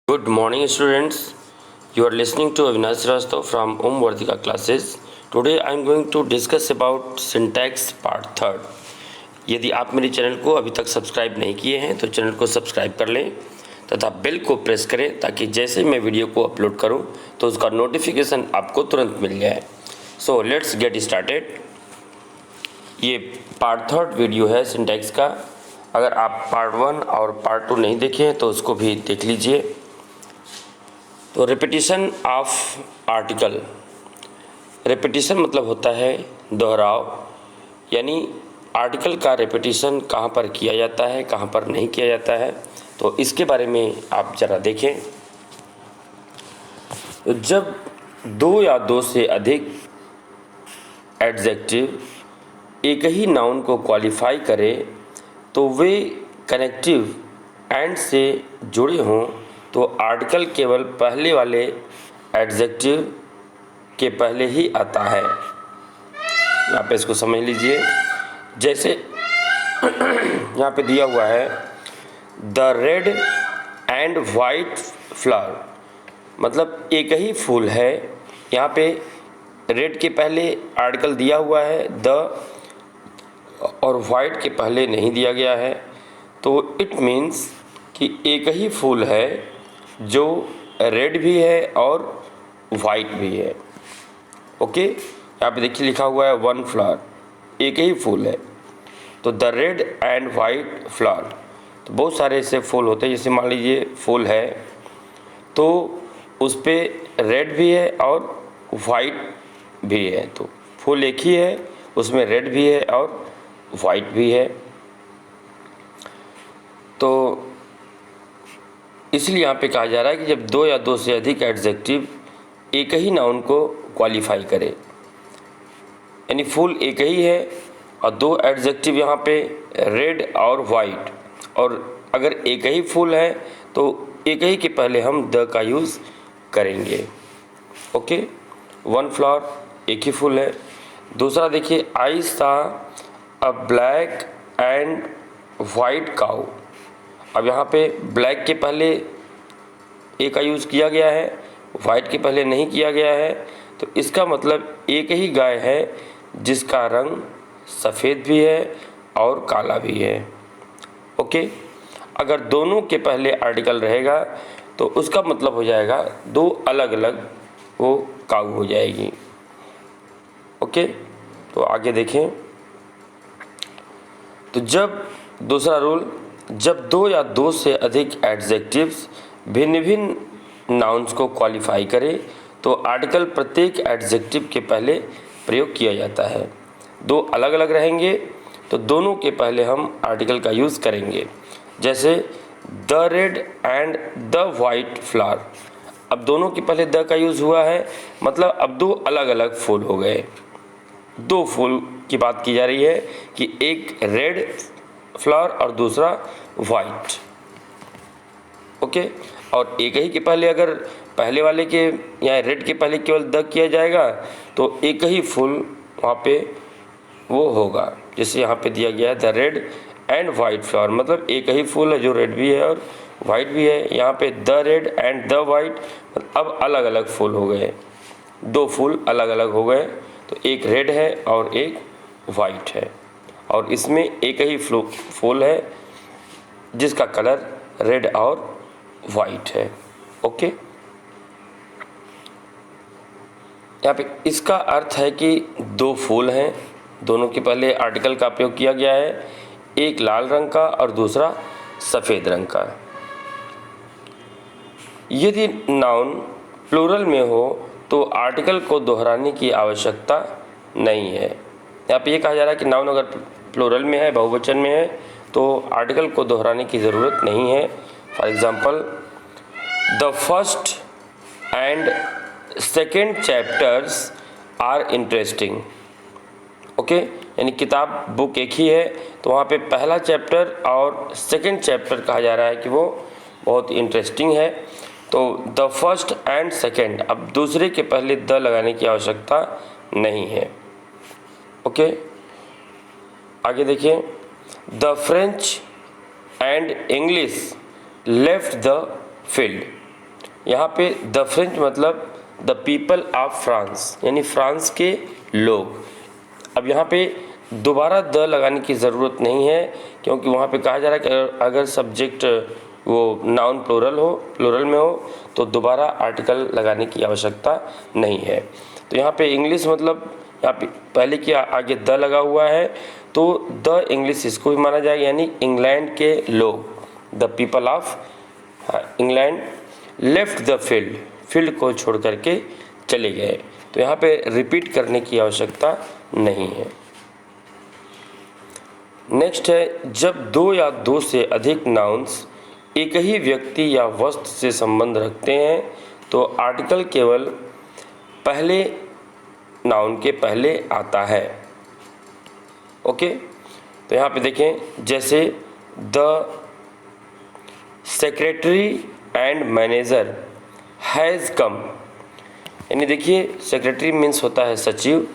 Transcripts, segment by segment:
Good morning, students. You are listening to Avinash Srivastava from Om Vardhika classes. Today I am going to discuss about syntax part third. यदि आप मेरे channel को अभी तक subscribe नहीं किए हैं तो चैनल को सब्सक्राइब कर लें तथा बेल को प्रेस करें ताकि जैसे मैं वीडियो को अपलोड करूं तो उसका नोटिफिकेशन आपको तुरंत मिल जाए। So let's get started. ये पार्ट थर्ड वीडियो है सिंटैक्स का। अगर आप पार्ट वन और पार्ट टू नहीं देखे हैं तो उसको भी देख लीजिए। तो रिपीटिशन ऑफ आर्टिकल, रिपीटिशन मतलब होता है दोहराव, यानी आर्टिकल का रिपीटिशन कहाँ पर किया जाता है कहाँ पर नहीं किया जाता है। तो इसके बारे में आप ज़रा देखें। जब दो या दो से अधिक एडजेक्टिव एक ही नाउन को क्वालिफाई करे तो वे कनेक्टिव एंड से जुड़े हों तो आर्टिकल केवल पहले वाले एडजेक्टिव के पहले ही आता है। यहाँ पे इसको समझ लीजिए। जैसे यहाँ पे दिया हुआ है the red and white flower, मतलब एक ही फूल है। यहाँ पे रेड के पहले आर्टिकल दिया हुआ है द और वाइट के पहले नहीं दिया गया है। तो इट मीन्स कि एक ही फूल है जो रेड भी है और वाइट भी है। ओके, यहाँ पे देखिए लिखा हुआ है वन फ्लावर, एक ही फूल है। तो the red and white flower, तो बहुत सारे ऐसे फूल होते हैं। जैसे मान लीजिए फूल है तो उस पर रेड भी है और वाइट भी है। तो फूल एक ही है, उसमें रेड भी है और वाइट भी है। तो इसलिए यहाँ पे कहा जा रहा है कि जब दो या दो से अधिक एडजेक्टिव एक ही नाउन को क्वालिफाई करे, यानी फूल एक ही है और दो एडजेक्टिव यहाँ पे रेड और वाइट, और अगर एक ही फूल है तो एक ही के पहले हम द का यूज़ करेंगे। ओके, वन फ्लावर एक ही फूल है। दूसरा देखिए आई सा अ ब्लैक एंड वाइट काऊ। अब यहाँ पे ब्लैक के पहले ए का यूज़ किया गया है, वाइट के पहले नहीं किया गया है। तो इसका मतलब एक ही गाय है जिसका रंग सफ़ेद भी है और काला भी है। ओके, अगर दोनों के पहले आर्टिकल रहेगा तो उसका मतलब हो जाएगा दो अलग अलग वो काऊ हो जाएगी। ओके, तो आगे देखें। तो जब दूसरा रूल, जब दो या दो से अधिक एडजेक्टिव्स भिन्न भिन्न नाउन्स को क्वालिफाई करे तो आर्टिकल प्रत्येक एडजेक्टिव के पहले प्रयोग किया जाता है। दो अलग अलग रहेंगे तो दोनों के पहले हम आर्टिकल का यूज़ करेंगे। जैसे the red and the white flower, अब दोनों के पहले द का यूज़ हुआ है, मतलब अब दो अलग अलग फूल हो गए। दो फूल की बात की जा रही है कि एक रेड फ्लावर और दूसरा वाइट। ओके, और एक ही के पहले अगर पहले वाले के या रेड के पहले केवल द किया जाएगा तो एक ही फूल वहाँ पे वो होगा। जैसे यहाँ पे दिया गया है the red and white flower, मतलब एक ही फूल है जो रेड भी है और वाइट भी है। यहाँ पे the red and the white, अब अलग अलग फूल हो गए, दो फूल अलग अलग हो गए। तो एक रेड है और एक वाइट है, और इसमें एक ही फूल है जिसका कलर रेड और वाइट है। ओके, यहाँ पे इसका अर्थ है कि दो फूल हैं, दोनों के पहले आर्टिकल का प्रयोग किया गया है, एक लाल रंग का और दूसरा सफ़ेद रंग का। यदि नाउन प्लूरल में हो तो आर्टिकल को दोहराने की आवश्यकता नहीं है। यहाँ पे ये कहा जा रहा है कि नाउन अगर प्लूरल में है, बहुवचन में है, तो आर्टिकल को दोहराने की ज़रूरत नहीं है। For example the first and second chapters are interesting. Okay, यानी किताब बुक एक ही है तो वहाँ पे पहला चैप्टर और सेकेंड चैप्टर कहा जा रहा है कि वो बहुत इंटरेस्टिंग है। तो द फर्स्ट एंड सेकेंड, अब दूसरे के पहले द लगाने की आवश्यकता नहीं है। ओके, आगे देखिए। The French and English left the field, यहाँ पे द फ्रेंच मतलब द पीपल ऑफ फ्रांस, यानी फ्रांस के लोग। अब यहाँ पे दोबारा द लगाने की ज़रूरत नहीं है, क्योंकि वहाँ पे कहा जा रहा है कि अगर सब्जेक्ट वो नाउन प्लूरल में हो तो दोबारा आर्टिकल लगाने की आवश्यकता नहीं है। तो यहाँ पे इंग्लिश मतलब यहाँ पे पहले की आगे द लगा हुआ है, तो द इंग्लिश इसको भी माना जाएगा, यानी इंग्लैंड के लोग, the people of England left the field को छोड़ करके चले गए। तो यहाँ पे रिपीट करने की आवश्यकता नहीं है। नेक्स्ट है, जब दो या दो से अधिक नाउन्स एक ही व्यक्ति या वस्तु से संबंध रखते हैं तो आर्टिकल केवल पहले नाउन के पहले आता है। ओके, तो यहाँ पे देखें, जैसे the secretary and manager has come, यानी देखिए सेक्रेटरी मीन्स होता है सचिव,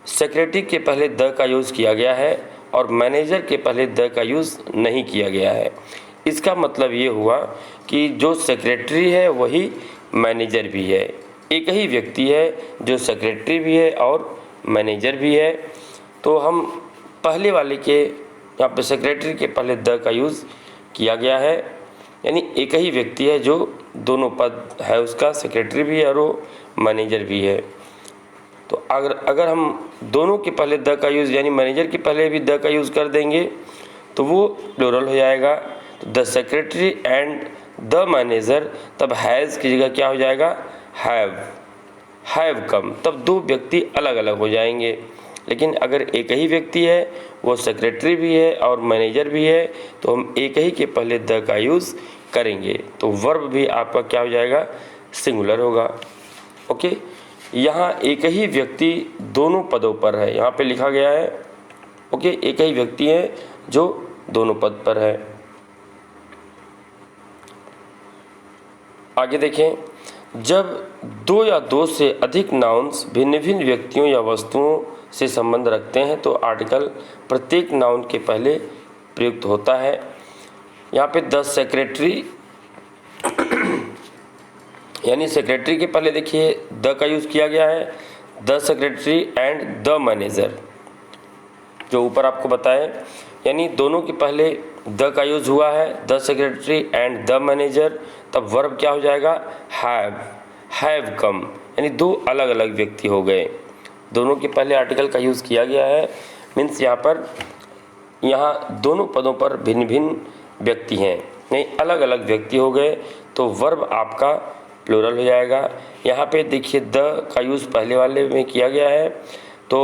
सेक्रेटरी के पहले द का यूज़ किया गया है और मैनेजर के पहले द का यूज़ नहीं किया गया है। इसका मतलब ये हुआ कि जो सेक्रेटरी है वही मैनेजर भी है, एक ही व्यक्ति है जो सेक्रेटरी भी है और मैनेजर भी है। तो हम पहले वाले के यहाँ पे सेक्रेटरी के पहले द का यूज़ किया गया है, यानी एक ही व्यक्ति है जो दोनों पद है उसका, सेक्रेटरी भी है और वो मैनेजर भी है। तो अगर हम दोनों के पहले द का यूज़ यानी मैनेजर के पहले भी द का यूज़ कर देंगे तो वो प्लूरल हो जाएगा। तो the secretary and the manager, तब हैज़ की जगह क्या हो जाएगा, हैव कम, तब दो व्यक्ति अलग अलग हो जाएंगे। लेकिन अगर एक ही व्यक्ति है, वो सेक्रेटरी भी है और मैनेजर भी है, तो हम एक ही के पहले द का यूज़ करेंगे, तो वर्ब भी आपका क्या हो जाएगा, सिंगुलर होगा। ओके, यहाँ एक ही व्यक्ति दोनों पदों पर है, यहाँ पे लिखा गया है। ओके, एक ही व्यक्ति है जो दोनों पद पर है। आगे देखें, जब दो या दो से अधिक नाउन्स भिन्न भिन्न व्यक्तियों या वस्तुओं से संबंध रखते हैं तो आर्टिकल प्रत्येक नाउन के पहले प्रयुक्त होता है। यहाँ पे द सेक्रेटरी यानी सेक्रेटरी के पहले देखिए द का यूज़ किया गया है, the secretary and the manager, जो ऊपर आपको बताए, यानी दोनों के पहले द का यूज़ हुआ है, the secretary and the manager, तब वर्ब क्या हो जाएगा, हैव कम, यानी दो अलग अलग व्यक्ति हो गए। दोनों के पहले आर्टिकल का यूज़ किया गया है, मीन्स यहाँ दोनों पदों पर भिन्न भिन्न व्यक्ति हैं, नहीं अलग अलग व्यक्ति हो गए, तो वर्ब आपका प्लूरल हो जाएगा। यहाँ पे देखिए द का यूज़ पहले वाले में किया गया है, तो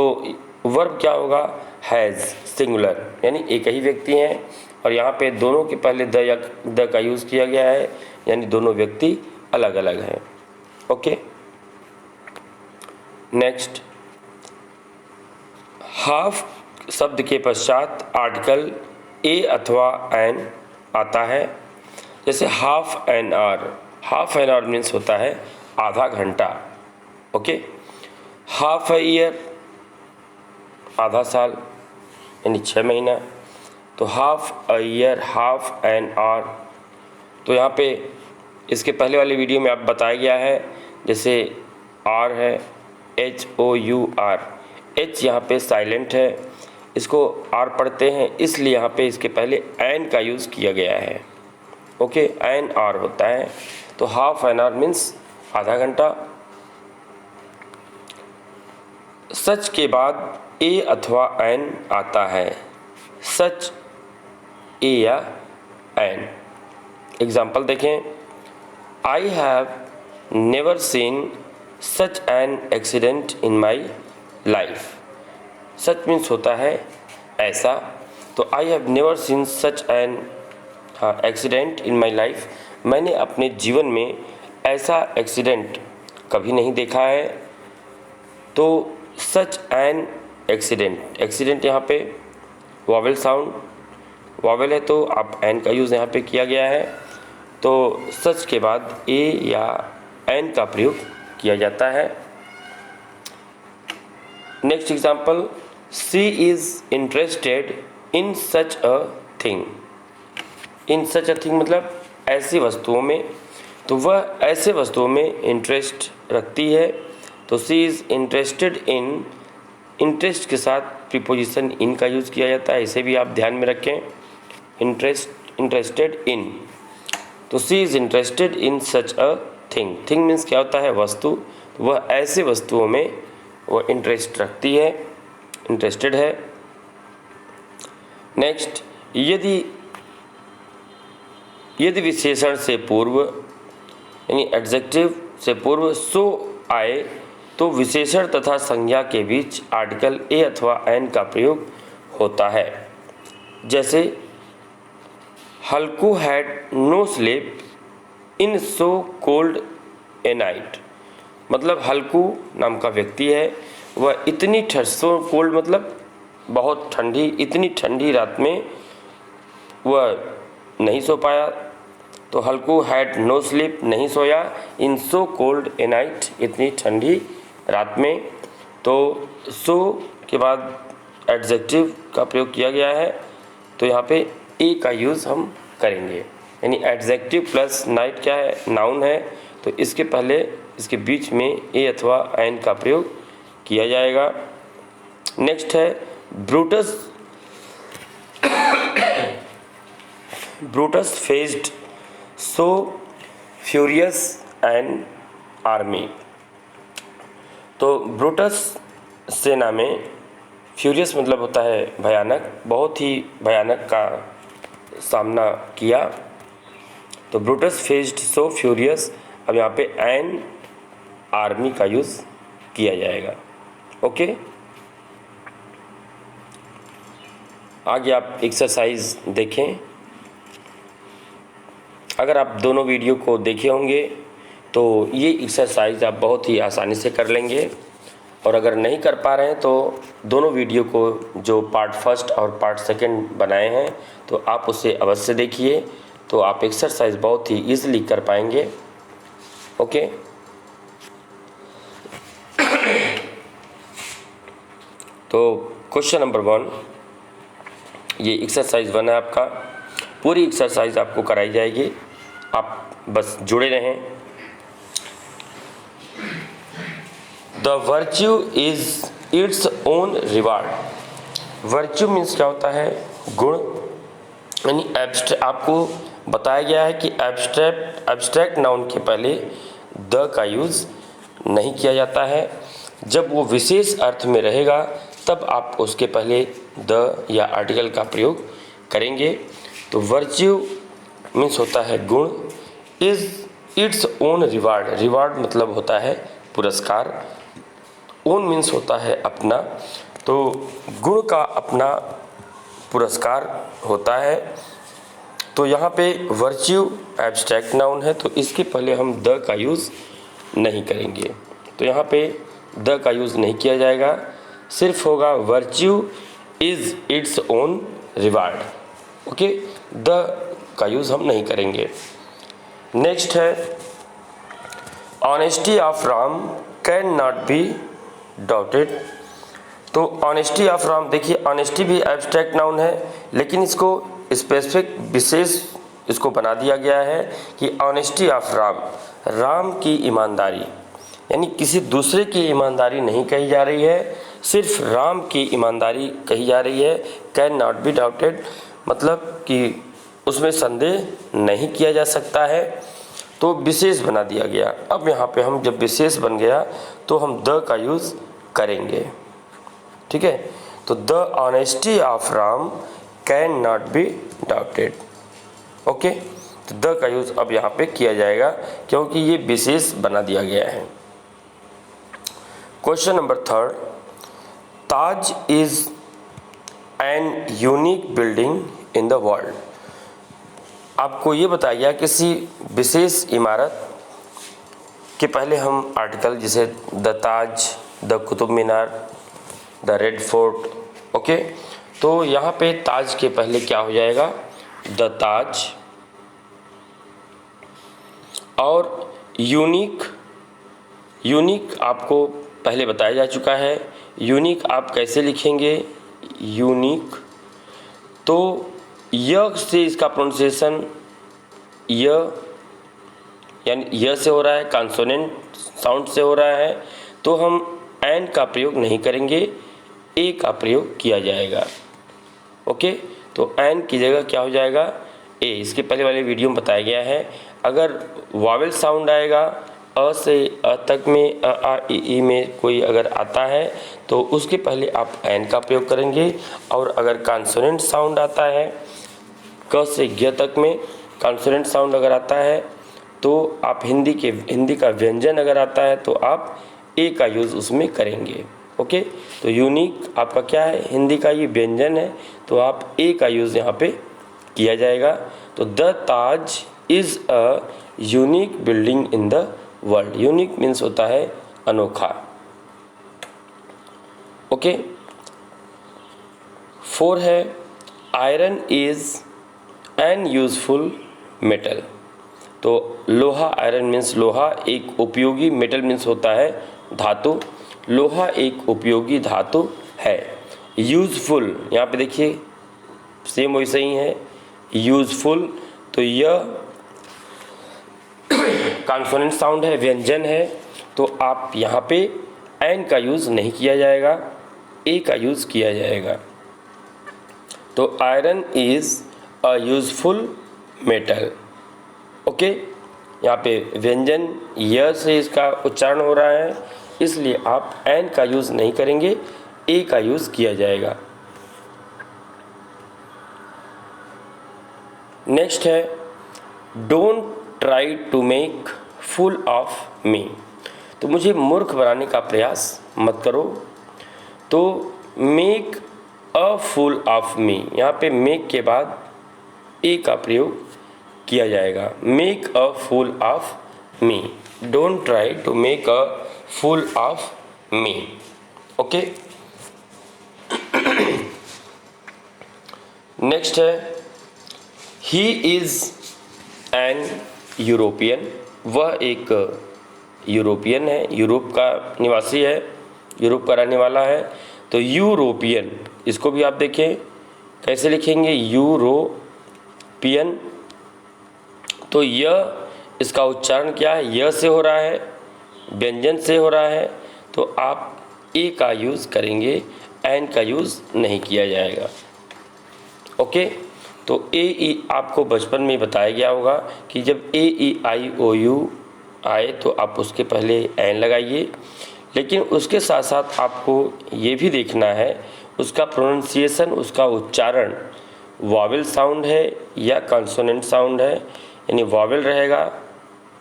वर्ब क्या होगा, हैज़, सिंगुलर, यानी एक ही व्यक्ति हैं, और यहाँ पे दोनों के पहले द का यूज़ किया गया है, यानी दोनों व्यक्ति अलग अलग हैं। ओके, नेक्स्ट, हाफ शब्द के पश्चात आर्टिकल ए अथवा एन आता है। जैसे हाफ एन आवर मीन्स होता है आधा घंटा। ओके, हाफ अ ईयर आधा साल यानी 6 महीना, तो half a year, half an hour. तो यहाँ पे इसके पहले वाले वीडियो में आप बताया गया है, जैसे आर है HOUR, H यहाँ पे साइलेंट है, इसको आर पढ़ते हैं, इसलिए यहाँ पे इसके पहले एन का यूज़ किया गया है। ओके, एन आर होता है, तो हाफ एन आवर मीन्स आधा घंटा। सच के बाद ए अथवा एन आता है, सच ए या एन। एग्जाम्पल देखें, I have never seen such an accident in my life. Such means होता है ऐसा, तो I have never seen such an accident in my life, मैंने अपने जीवन में ऐसा एक्सीडेंट कभी नहीं देखा है। तो सच एन एक्सीडेंट यहाँ पे वॉवेल साउंड, वॉवेल है तो आप एन का यूज़ यहाँ पे किया गया है, तो सच के बाद ए या एन का प्रयोग किया जाता है। Next example, she is interested in such a thing. In such a thing मतलब ऐसी वस्तुओं में, तो वह ऐसे वस्तुओं में इंटरेस्ट रखती है। तो she is interested in, interest के साथ प्रीपोजिशन इन का यूज़ किया जाता है, इसे भी आप ध्यान में रखें। इंटरेस्टेड इन, तो she is interested in such a thing. Thing means क्या होता है? वस्तु। तो वह ऐसे वस्तुओं में वह इंटरेस्ट रखती है, इंटरेस्टेड है। नेक्स्ट, यदि विशेषण से पूर्व यानी एडजेक्टिव से पूर्व सो आए तो विशेषण तथा संज्ञा के बीच आर्टिकल ए अथवा एन का प्रयोग होता है। जैसे Halku had no sleep in so cold a night, मतलब हल्कू नाम का व्यक्ति है, वह इतनी सो कोल्ड मतलब बहुत ठंडी, इतनी ठंडी रात में वह नहीं सो पाया। तो हल्कू हैड नो स्लीप, नहीं सोया, इन सो कोल्ड ए नाइट, इतनी ठंडी रात में। तो सो के बाद एडजेक्टिव का प्रयोग किया गया है, तो यहाँ पे ए का यूज़ हम करेंगे। यानी एडजेक्टिव प्लस नाइट क्या है? नाउन है, तो इसके पहले इसके बीच में ए अथवा एन का प्रयोग किया जाएगा। नेक्स्ट है Brutus faced so furious an army. तो ब्रूटस सेना में, फ्यूरियस मतलब होता है भयानक, बहुत ही भयानक का सामना किया। तो ब्रूटस फेस्ड सो फ्यूरियस, अब यहाँ पे एन आर्मी का यूज़ किया जाएगा। ओके, आगे आप एक्सरसाइज देखें। अगर आप दोनों वीडियो को देखे होंगे तो ये एक्सरसाइज आप बहुत ही आसानी से कर लेंगे, और अगर नहीं कर पा रहे हैं तो दोनों वीडियो को जो पार्ट फर्स्ट और पार्ट सेकंड बनाए हैं तो आप उसे अवश्य देखिए, तो आप एक्सरसाइज बहुत ही ईजिली कर पाएंगे। ओके, तो क्वेश्चन नंबर 1, ये एक्सरसाइज 1 है आपका। पूरी एक्सरसाइज आपको कराई जाएगी, आप बस जुड़े रहें। The virtue is it's own reward. Virtue means क्या होता है? गुण। यानी आपको बताया गया है कि एब्स्ट्रैक्ट नाउन के पहले द का यूज़ नहीं किया जाता है। जब वो विशेष अर्थ में रहेगा तब आप उसके पहले द या आर्टिकल का प्रयोग करेंगे। तो वर्च्यू मीन्स होता है गुण, is it's own reward, reward मतलब होता है पुरस्कार, ओन मीन्स होता है अपना, तो गुण का अपना पुरस्कार होता है। तो यहाँ पे वर्च्यू एब्स्ट्रैक्ट नाउन है, तो इसके पहले हम द का यूज़ नहीं करेंगे। तो यहाँ पे द का यूज़ नहीं किया जाएगा, सिर्फ होगा virtue is its own reward. Okay, the का यूज़ हम नहीं करेंगे। नेक्स्ट है honesty of Ram can not be doubted. तो ऑनेस्टी ऑफ राम, देखिए ऑनेस्टी भी एब्स्ट्रैक्ट नाउन है, लेकिन इसको स्पेसिफिक विशेष इसको बना दिया गया है कि ऑनेस्टी ऑफ राम, राम की ईमानदारी, यानी किसी दूसरे की ईमानदारी नहीं कही जा रही है, सिर्फ राम की ईमानदारी कही जा रही है। कैन नॉट बी डाउटेड मतलब कि उसमें संदेह नहीं किया जा सकता है, तो विशेष बना दिया गया। अब यहाँ पे हम जब विशेष बन गया तो हम द का यूज़ करेंगे। ठीक है, तो the honesty of Ram can not be doubted. Okay, तो द का यूज़ अब यहाँ पे किया जाएगा क्योंकि ये विशेष बना दिया गया है। Question number 3, Taj is an unique building in the world. आपको ये बताया गया किसी विशेष इमारत के पहले हम आर्टिकल जैसे the Taj, the Qutub Minar, the red fort. Okay, तो यहाँ पे ताज के पहले क्या हो जाएगा? द ताज। और यूनिक, यूनिक आपको पहले बताया जा चुका है। यूनिक आप कैसे लिखेंगे? यूनिक, तो य से इसका प्रोनाउंसिएशन य यानी य से हो रहा है, कॉन्सोनेंट साउंड से हो रहा है, तो हम एन का प्रयोग नहीं करेंगे, ए का प्रयोग किया जाएगा। ओके, तो एन की जगह क्या हो जाएगा, ए। इसके पहले वाले वीडियो में बताया गया है, अगर वावेल साउंड आएगा अ से अ तक में, अ आ इ ई में कोई अगर आता है तो उसके पहले आप एन का प्रयोग करेंगे, और अगर कॉन्सोनेंट साउंड आता है क से ग तक में, कॉन्सोनेंट साउंड अगर आता है तो आप हिंदी का व्यंजन अगर आता है तो आप ए का यूज़ उसमें करेंगे। ओके, तो यूनिक आपका क्या है, हिंदी का ये व्यंजन है, तो आप ए का यूज़ यहाँ पे किया जाएगा। तो the Taj is a unique building in the world. Unique means होता है अनोखा। ओके, 4 है iron is an useful metal. तो लोहा, आयरन मीन्स लोहा, एक उपयोगी, मेटल मीन्स होता है धातु। लोहा एक उपयोगी धातु है। यूजफुल, यहाँ पे देखिए सेम वैसे ही है, यूजफुल, तो यह कॉन्सोनेंट साउंड है, व्यंजन है, तो आप यहाँ पे एन का यूज़ नहीं किया जाएगा, ए का यूज़ किया जाएगा। तो iron is a useful metal. Okay, यहाँ पे व्यंजन य से इसका उच्चारण हो रहा है, इसलिए आप एन का यूज़ नहीं करेंगे, ए का यूज़ किया जाएगा। नेक्स्ट है don't try to make fool of me. तो मुझे मूर्ख बनाने का प्रयास मत करो। तो make a fool of me, यहाँ पे मेक के बाद ए का प्रयोग किया जाएगा। Make a fool of me, don't try to make a fool of me. Okay, next है ही इज़ एन यूरोपियन। वह एक यूरोपियन है, यूरोप का निवासी है, यूरोप का रहने वाला है। तो यूरोपियन, इसको भी आप देखें कैसे लिखेंगे, यूरोपियन। तो यह, इसका उच्चारण क्या है, य से हो रहा है, व्यंजन से हो रहा है, तो आप ए का यूज़ करेंगे, एन का यूज़ नहीं किया जाएगा। ओके, तो ए ई आपको बचपन में बताया गया होगा कि जब ए ई आई ओ यू आए तो आप उसके पहले एन लगाइए, लेकिन उसके साथ साथ आपको ये भी देखना है उसका प्रोनाउंसिएशन, उसका उच्चारण वॉवेल साउंड है या कॉन्सोनेंट साउंड है। यानी वॉवेल रहेगा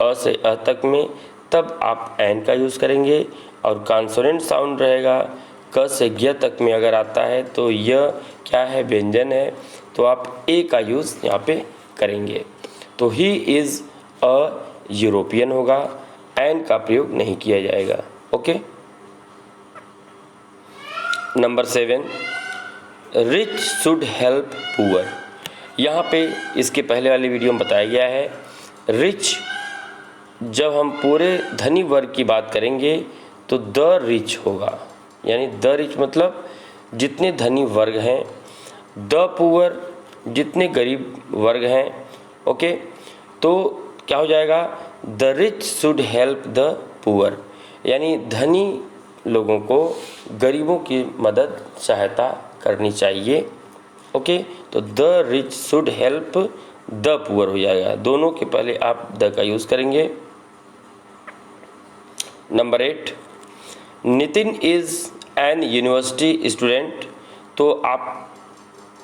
अ से अ तक में, तब आप एन का यूज़ करेंगे, और कॉन्सोनेंट साउंड रहेगा क से ग तक में अगर आता है तो यह क्या है, व्यंजन है, तो आप ए का यूज़ यहाँ पे करेंगे। तो ही इज़ अ यूरोपियन होगा, एन का प्रयोग नहीं किया जाएगा। Okay, number 7 rich should help poor. यहाँ पे इसके पहले वाली वीडियो में बताया गया है, रिच जब हम पूरे धनी वर्ग की बात करेंगे तो द रिच होगा, यानी द रिच मतलब जितने धनी वर्ग हैं, द पुअर जितने गरीब वर्ग हैं। ओके, तो क्या हो जाएगा, the rich should help the poor, यानी धनी लोगों को गरीबों की मदद, सहायता करनी चाहिए। ओके, तो the rich should help the poor हो जाएगा, दोनों के पहले आप द का यूज़ करेंगे। Number 8 Nitin is an university student. तो आप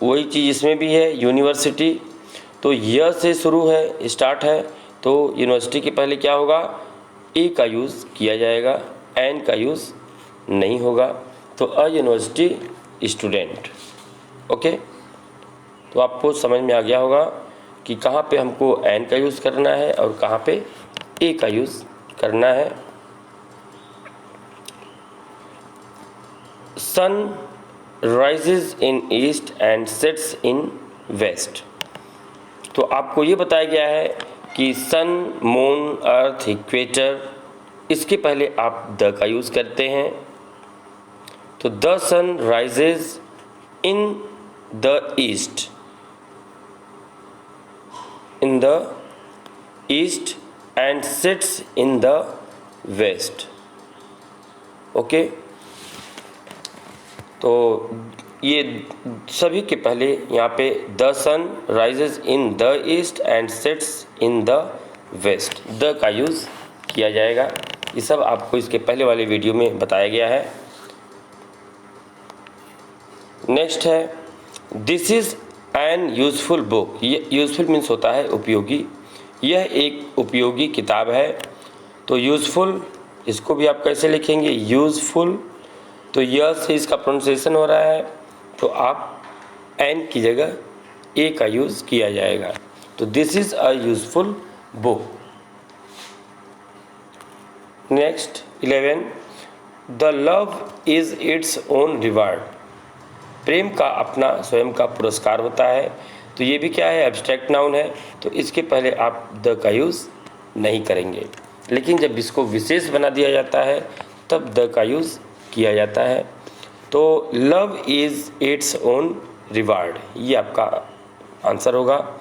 वही चीज़ इसमें भी है, यूनिवर्सिटी, तो य से शुरू है, स्टार्ट है, तो यूनिवर्सिटी के पहले क्या होगा, ए का यूज़ किया जाएगा, एन का यूज़ नहीं होगा। तो अ यूनिवर्सिटी स्टूडेंट। ओके, तो आपको समझ में आ गया होगा कि कहाँ पे हमको एन का यूज़ करना है और कहाँ पे ए का यूज़ करना है। Sun rises in east and sets in west. तो आपको ये बताया गया है कि सन, मून, अर्थ, इक्वेटर, इसके पहले आप द का यूज़ करते हैं। तो the sun rises in the east, in the east and sits in the west. Okay, तो ये सभी के पहले यहाँ पे the sun rises in the east and sets in the west, the का यूज़ किया जाएगा। ये सब आपको इसके पहले वाले वीडियो में बताया गया है। नेक्स्ट है this is an useful book. ये यूज़फुल मीन्स होता है उपयोगी, यह एक उपयोगी किताब है। तो यूज़फुल इसको भी आप कैसे लिखेंगे, यूज़फुल, तो यह से इसका प्रोनाउंसिएशन हो रहा है, तो आप एन की जगह ए का यूज़ किया जाएगा। तो this is a useful book. Next 11, the love is its own reward. प्रेम का अपना स्वयं का पुरस्कार होता है। तो ये भी क्या है, एब्स्ट्रैक्ट नाउन है, तो इसके पहले आप द का यूज़ नहीं करेंगे, लेकिन जब इसको विशेष बना दिया जाता है तब द का यूज़ किया जाता है। तो love is its own reward, ये आपका आंसर होगा।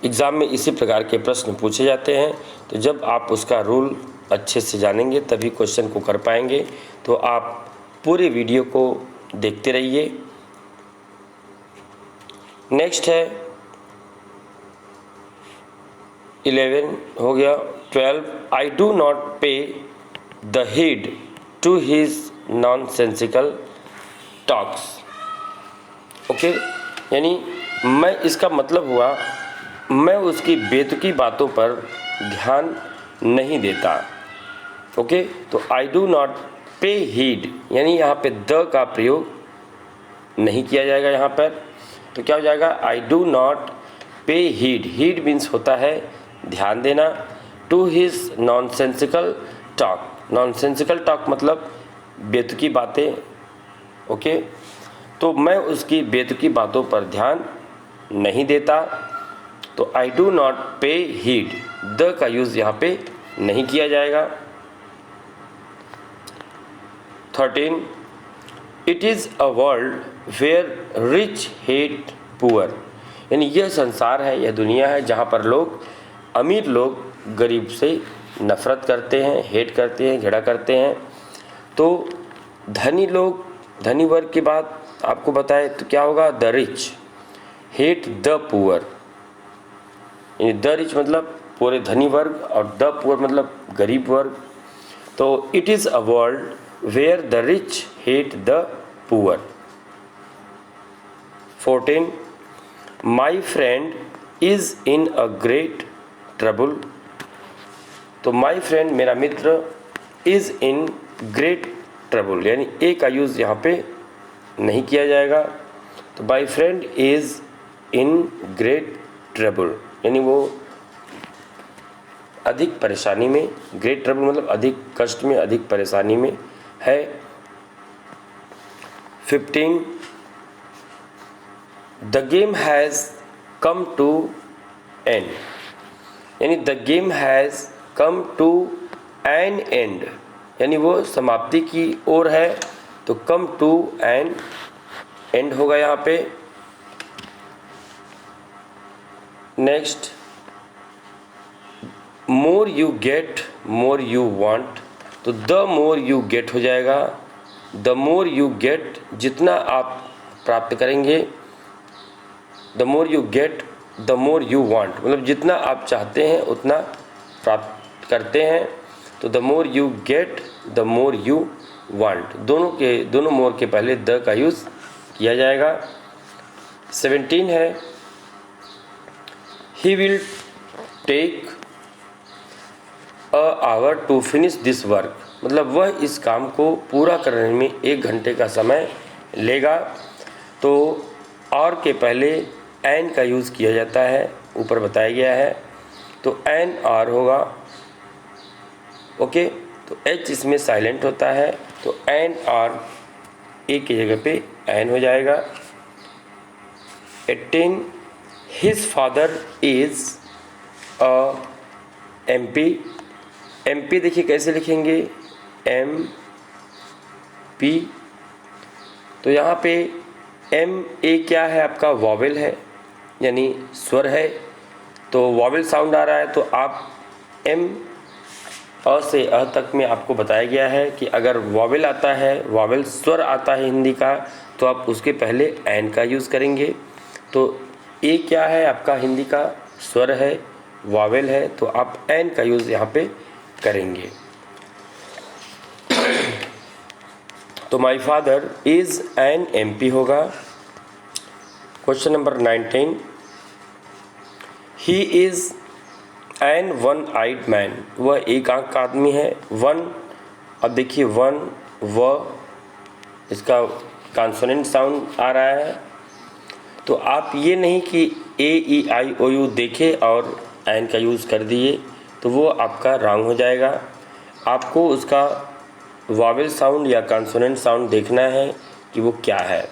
एग्ज़ाम में इसी प्रकार के प्रश्न पूछे जाते हैं, तो जब आप उसका रूल अच्छे से जानेंगे तभी क्वेश्चन को कर पाएंगे। तो आप पूरे वीडियो को देखते रहिए। नेक्स्ट है 11 हो गया। 12, I do not pay the heed to his nonsensical talks। Okay, यानी मैं, इसका मतलब हुआ मैं उसकी बेतुकी बातों पर ध्यान नहीं देता। ओके, तो I do not pay heed, यानी यहाँ पे द का प्रयोग नहीं किया जाएगा यहाँ पर। तो क्या हो जाएगा, I do not pay heed, heed means होता है ध्यान देना, to his nonsensical talk, nonsensical talk मतलब बेतुकी बातें। ओके, तो मैं उसकी बेतुकी बातों पर ध्यान नहीं देता। तो I do not pay heed, the का यूज़ यहाँ पे नहीं किया जाएगा। 13, it is a world where rich hate poor, यानी यह संसार है, यह दुनिया है जहाँ पर लोग, अमीर लोग गरीब से नफ़रत करते हैं, हेट करते हैं, घृणा करते हैं। तो धनी लोग, धनी वर्ग की बात आपको बताए तो क्या होगा, the rich hate the poor, यानी द रिच मतलब पूरे धनी वर्ग और द पुअर मतलब गरीब वर्ग। तो it is a world where the rich hate the poor. 14, my friend is in a great trouble. तो माई फ्रेंड मेरा मित्र, इज़ इन ग्रेट ट्रबल, यानी ए का यूज़ यहाँ पे नहीं किया जाएगा। तो my friend is in great trouble, यानी वो अधिक परेशानी में, ग्रेट ट्रबल मतलब अधिक कष्ट में, अधिक परेशानी में है। 15, the game has come to end, यानी the game has come to an end, यानी वो समाप्ति की ओर है। तो कम टू एन एंड होगा यहाँ पे। Next, more you get more you want, तो द मोर यू गेट हो जाएगा। द मोर यू गेट, जितना आप प्राप्त करेंगे, the more you get the more you want मतलब जितना आप चाहते हैं उतना प्राप्त करते हैं। तो the more you get the more you want, दोनों मोर के पहले द का यूज़ किया जाएगा। 17 है, he will take a hour to finish this work, मतलब वह इस काम को पूरा करने में 1 घंटे का समय लेगा। तो और के पहले एन का यूज़ किया जाता है, ऊपर बताया गया है। तो एन आर होगा। ओके, तो एच इसमें साइलेंट होता है, तो एन आर ए की जगह पे एन हो जाएगा। 18, his father is a MP। MP देखिए कैसे लिखेंगे, MP। तो यहाँ पे MA क्या है, आपका वॉवेल है, यानी स्वर है। तो वॉवेल साउंड आ रहा है तो आप एम अ से अ तक में आपको बताया गया है कि अगर वॉवेल आता है, वॉवेल स्वर आता है हिंदी का, तो आप उसके पहले एन का यूज़ करेंगे। तो ए क्या है आपका हिंदी का स्वर है, वॉवेल है, तो आप एन का यूज़ यहाँ पे करेंगे। तो my father is an MP होगा। Question number 19, he is an one eyed man, वह एक आंख का आदमी है। वन, अब देखिए वन व इसका कॉन्सोनेंट साउंड आ रहा है, तो आप ये नहीं कि ए ई आई ओ यू देखे और एन का यूज़ कर दिए, तो वो आपका रॉन्ग हो जाएगा। आपको उसका वॉवेल साउंड या कॉन्सोनेंट साउंड देखना है कि वो क्या है।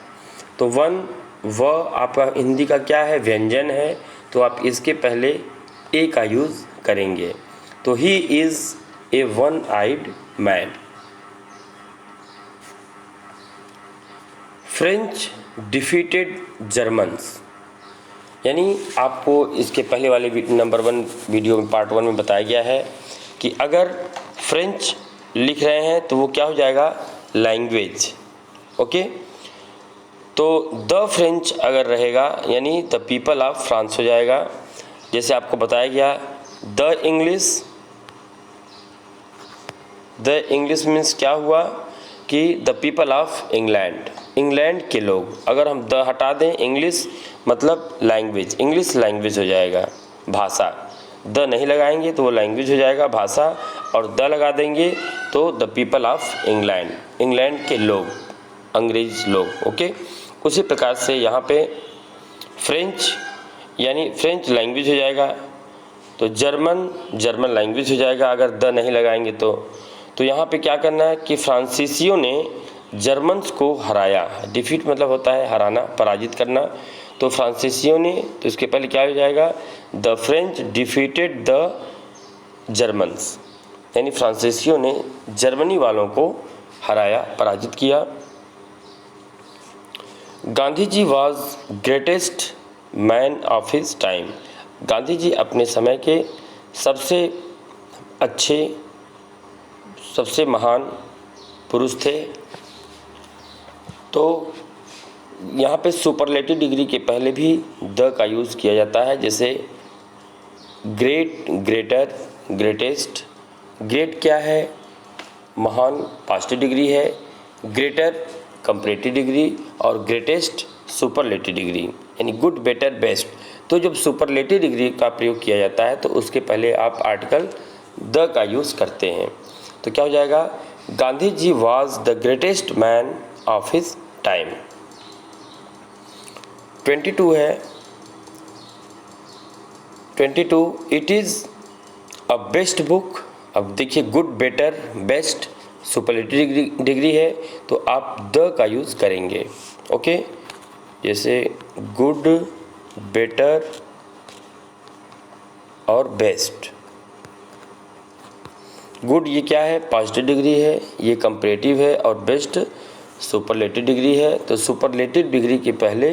तो वन व आपका हिंदी का क्या है, व्यंजन है, तो आप इसके पहले ए का यूज़ करेंगे। तो he is a one eyed man. French defeated Germans, यानी आपको इसके पहले वाले नंबर 1 वीडियो में पार्ट 1 में बताया गया है कि अगर फ्रेंच लिख रहे हैं तो वो क्या हो जाएगा, लैंग्वेज। ओके, तो द फ्रेंच अगर रहेगा यानी द पीपल ऑफ फ्रांस हो जाएगा। जैसे आपको बताया गया द इंग्लिश मीन्स क्या हुआ कि the people of England, England के लोग। अगर हम द हटा दें, इंग्लिश मतलब लैंग्वेज, इंग्लिश लैंग्वेज हो जाएगा, भाषा। द नहीं लगाएंगे तो वो लैंग्वेज हो जाएगा, भाषा, और द लगा देंगे तो the people of England, England के लोग, अंग्रेज लोग। ओके, उसी प्रकार से यहाँ पे फ्रेंच यानी फ्रेंच लैंग्वेज हो जाएगा, तो जर्मन लैंग्वेज हो जाएगा अगर द नहीं लगाएंगे तो यहाँ पे क्या करना है कि फ्रांसीसियों ने जर्मन्स को हराया। डिफीट मतलब होता है हराना, पराजित करना। तो फ्रांसीसियों ने, तो इसके पहले क्या हो जाएगा, the French defeated the Germans, यानी फ्रांसीसियों ने जर्मनी वालों को हराया, पराजित किया। Gandhi ji was greatest man of his time, Gandhi ji अपने समय के सबसे अच्छे, सबसे महान पुरुष थे। तो यहाँ पे सुपरलेटिव डिग्री के पहले भी द का यूज़ किया जाता है, जैसे ग्रेट, ग्रेटर, ग्रेटेस्ट। ग्रेट क्या है, महान पॉजिटिव डिग्री है, ग्रेटर कंपैरेटिव डिग्री, और ग्रेटेस्ट सुपरलेटिव डिग्री यानी गुड, बेटर, बेस्ट। तो जब सुपरलेटिव डिग्री का प्रयोग किया जाता है तो उसके पहले आप आर्टिकल द का यूज़ करते हैं। तो क्या हो जाएगा, Gandhi ji was the greatest man of his time. 22 है, 22 it is a best book. अब देखिए good, better, best, superlative degree है तो आप द का यूज़ करेंगे। ओके, जैसे गुड, बेटर और बेस्ट। गुड ये क्या है, पॉजिटिव डिग्री है, ये कंपैरेटिव है, और बेस्ट सुपरलेटिव डिग्री है। तो सुपरलेटिव डिग्री के पहले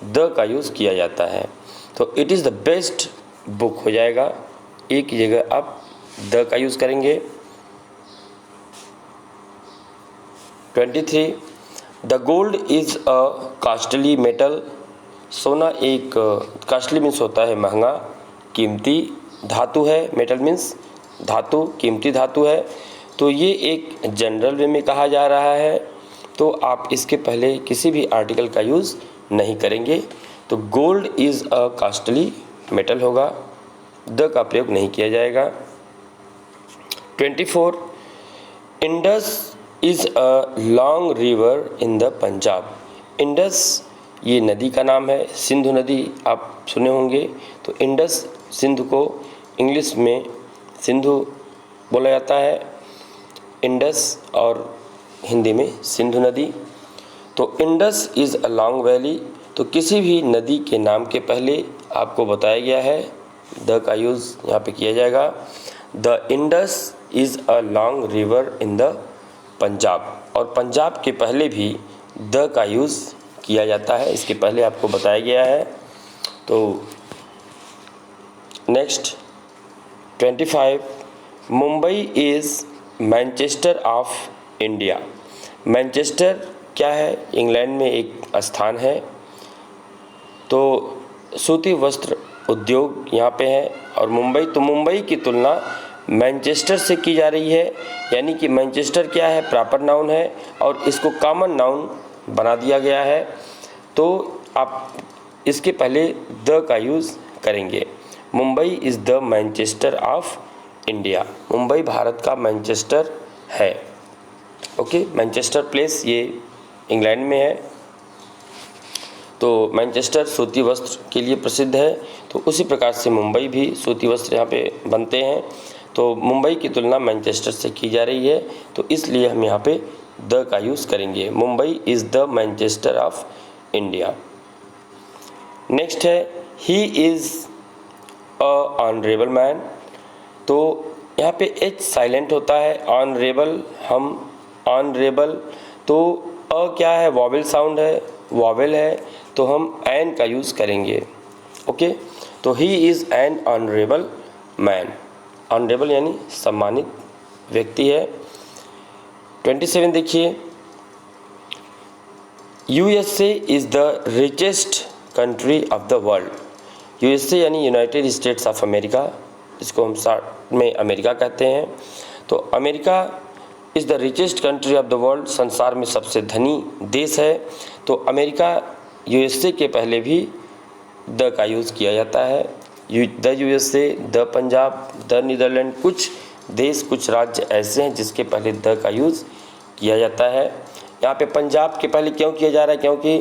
द का यूज़ किया जाता है, तो it is the best book हो जाएगा, एक की जगह आप द का यूज़ करेंगे। 23 the gold is a costly metal, सोना एक कॉस्टली मीन्स होता है महंगा, कीमती धातु है, मेटल मीन्स धातु, कीमती धातु है। तो ये एक जनरल वे में कहा जा रहा है, तो आप इसके पहले किसी भी आर्टिकल का यूज़ नहीं करेंगे। तो gold is a costly metal होगा, द का प्रयोग नहीं किया जाएगा। 24 Indus is a long river in the Punjab, Indus ये नदी का नाम है, सिंधु नदी आप सुने होंगे। तो इंडस, सिंधु को इंग्लिश में सिंधु बोला जाता है, इंडस, और हिंदी में सिंधु नदी। तो Indus is a long valley, तो किसी भी नदी के नाम के पहले आपको बताया गया है द का यूज़ यहाँ पे किया जाएगा। The Indus is a long river in the Punjab, और पंजाब के पहले भी द का यूज़ किया जाता है, इसके पहले आपको बताया गया है। तो next 25, Mumbai is Manchester of India. Manchester क्या है? इंग्लैंड में एक स्थान है। तो सूती वस्त्र उद्योग यहाँ पे है। और मुंबई, तो मुंबई की तुलना मैनचेस्टर से की जा रही है, यानी कि मैनचेस्टर क्या है? प्रॉपर नाउन है और इसको कॉमन नाउन बना दिया गया है। तो आप इसके पहले द का यूज़ करेंगे। Mumbai is the Manchester of India. Mumbai Bharat का मैनचेस्टर है। ओके, मैनचेस्टर प्लेस ये इंग्लैंड में है। तो मैनचेस्टर सूती वस्त्र के लिए प्रसिद्ध है। तो उसी प्रकार से मुंबई भी सूती वस्त्र यहाँ पे बनते हैं। तो मुंबई की तुलना मैनचेस्टर से की जा रही है, तो इसलिए हम यहाँ पे द का यूज़ करेंगे। Mumbai is the Manchester of India. Next है he is a honourable man. तो यहाँ पे एच साइलेंट होता है। ऑनरेबल, हम ऑनरेबल, तो अ क्या है? वॉवेल साउंड है, वॉवेल है, तो हम एन का यूज़ करेंगे। ओके, तो he is N honourable man. Honourable यानी सम्मानित व्यक्ति है। 27 देखिए, USA is the richest country of the world. USA यानी यूनाइटेड स्टेट्स ऑफ अमेरिका, इसको हम शॉर्ट में अमेरिका कहते हैं। तो America is the richest country of the world, संसार में सबसे धनी देश है। तो अमेरिका यूएसए के पहले भी द का यूज़ किया जाता है। The USA, the Punjab, the Netherlands, कुछ देश, कुछ राज्य ऐसे हैं जिसके पहले द का यूज़ किया जाता है। यहाँ पे पंजाब के पहले क्यों किया जा रहा है? क्योंकि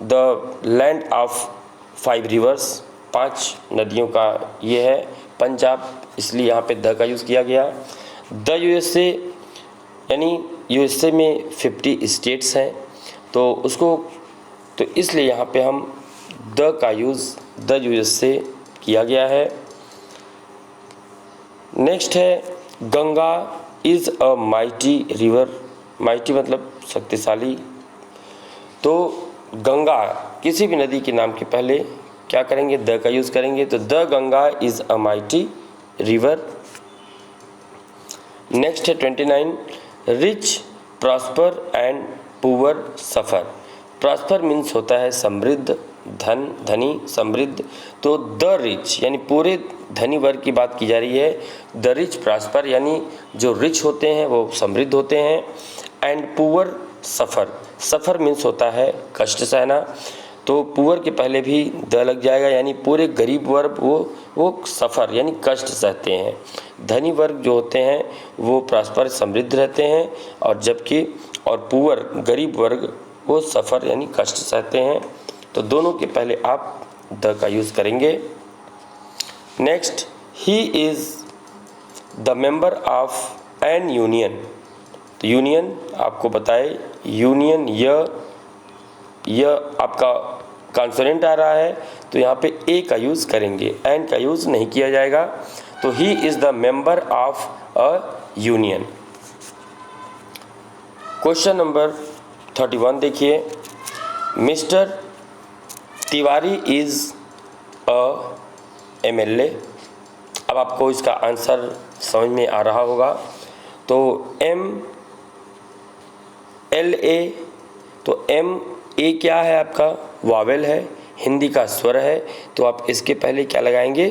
द लैंड ऑफ 5 रिवर्स, 5 नदियों का ये है पंजाब, इसलिए यहाँ पे द का यूज़ किया गया। द यूएसए यानी यूएसए में 50 स्टेट्स हैं, तो इसलिए यहाँ पे हम द का यूज़ द यूएसए किया गया है। नेक्स्ट है Ganga is a mighty river. Mighty मतलब शक्तिशाली। तो गंगा, किसी भी नदी के नाम के पहले क्या करेंगे? द का यूज़ करेंगे। तो the Ganga is a mighty river. Next है 29, rich prosper and poor suffer. Prosper means होता है समृद्ध, धन, धनी, समृद्ध। तो द रिच यानी पूरे धनी वर्ग की बात की जा रही है। द रिच प्रॉस्पर यानी जो रिच होते हैं वो समृद्ध होते हैं। And poor suffer, suffer means होता है कष्ट सहना। तो पुअर के पहले भी द लग जाएगा, यानी पूरे गरीब वर्ग वो सफ़र यानी कष्ट सहते हैं। धनी वर्ग जो होते हैं वो प्रॉस्पर समृद्ध रहते हैं, और पुअर गरीब वर्ग वो सफ़र यानी कष्ट सहते हैं। तो दोनों के पहले आप द का यूज़ करेंगे। Next, he is the member of an union. तो यूनियन आपको बताए, यूनियन य आपका कॉन्सोनेंट आ रहा है, तो यहाँ पे ए का यूज़ करेंगे, एन का यूज़ नहीं किया जाएगा। तो he is the member of a union. Question number 31 देखिए, mister Tiwari is a MLA। अब आपको इसका आंसर समझ में आ रहा होगा। तो MLA, तो MA क्या है? आपका वावेल है, हिंदी का स्वर है। तो आप इसके पहले क्या लगाएंगे?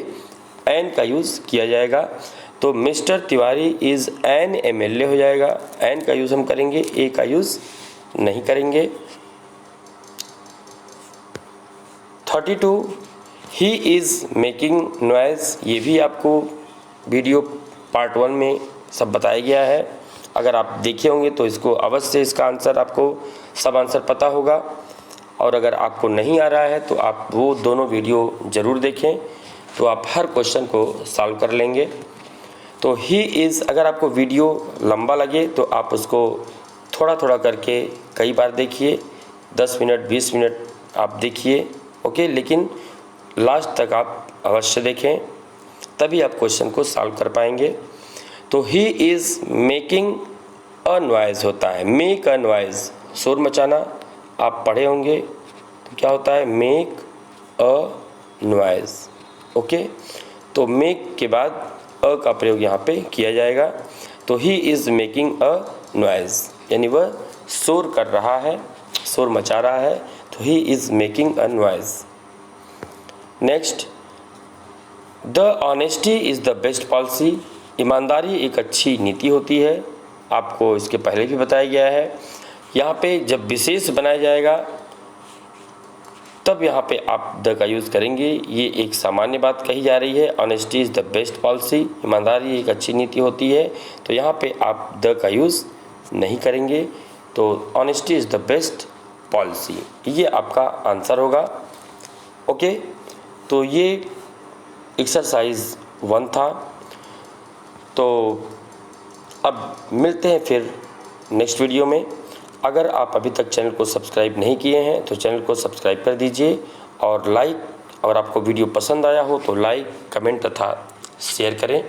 एन का यूज़ किया जाएगा। तो mister Tiwari is an MLA हो जाएगा। एन का यूज़ हम करेंगे, ए का यूज़ नहीं करेंगे। 32, ही इज़ मेकिंग नॉइज़। ये भी आपको वीडियो पार्ट 1 में सब बताया गया है। अगर आप देखे होंगे तो इसको अवश्य इसका आंसर आपको सब आंसर पता होगा। और अगर आपको नहीं आ रहा है तो आप वो दोनों वीडियो ज़रूर देखें, तो आप हर क्वेश्चन को सॉल्व कर लेंगे। तो ही इज़, अगर आपको वीडियो लंबा लगे तो आप उसको थोड़ा थोड़ा करके कई बार देखिए, 10 मिनट 20 मिनट आप देखिए। ओके, लेकिन लास्ट तक आप अवश्य देखें, तभी आप क्वेश्चन को सॉल्व कर पाएंगे। तो he is making a noise होता है, मेक अ नॉइज़, शोर मचाना। आप पढ़े होंगे तो क्या होता है? Make a noise. ओके, तो मेक के बाद अ का प्रयोग यहाँ पे किया जाएगा। तो he is making a noise, यानी वह शोर कर रहा है, शोर मचा रहा है, तो he is making a noise. Next, the honesty is the best policy, ईमानदारी एक अच्छी नीति होती है। आपको इसके पहले भी बताया गया है। यहाँ पे जब विशेष बनाया जाएगा तब यहाँ पे आप द का यूज़ करेंगे। ये एक सामान्य बात कही जा रही है, honesty is the best policy, ईमानदारी एक अच्छी नीति होती है, तो यहाँ पे आप द का यूज़ नहीं करेंगे। तो honesty is the best policy, ये आपका आंसर होगा। ओके, तो ये एक्सरसाइज 1 था। तो अब मिलते हैं फिर नेक्स्ट वीडियो में। अगर आप अभी तक चैनल को सब्सक्राइब नहीं किए हैं तो चैनल को सब्सक्राइब कर दीजिए, और लाइक, अगर आपको वीडियो पसंद आया हो तो लाइक, कमेंट तथा शेयर करें।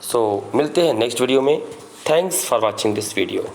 सो मिलते हैं नेक्स्ट वीडियो में। Thanks for watching this video.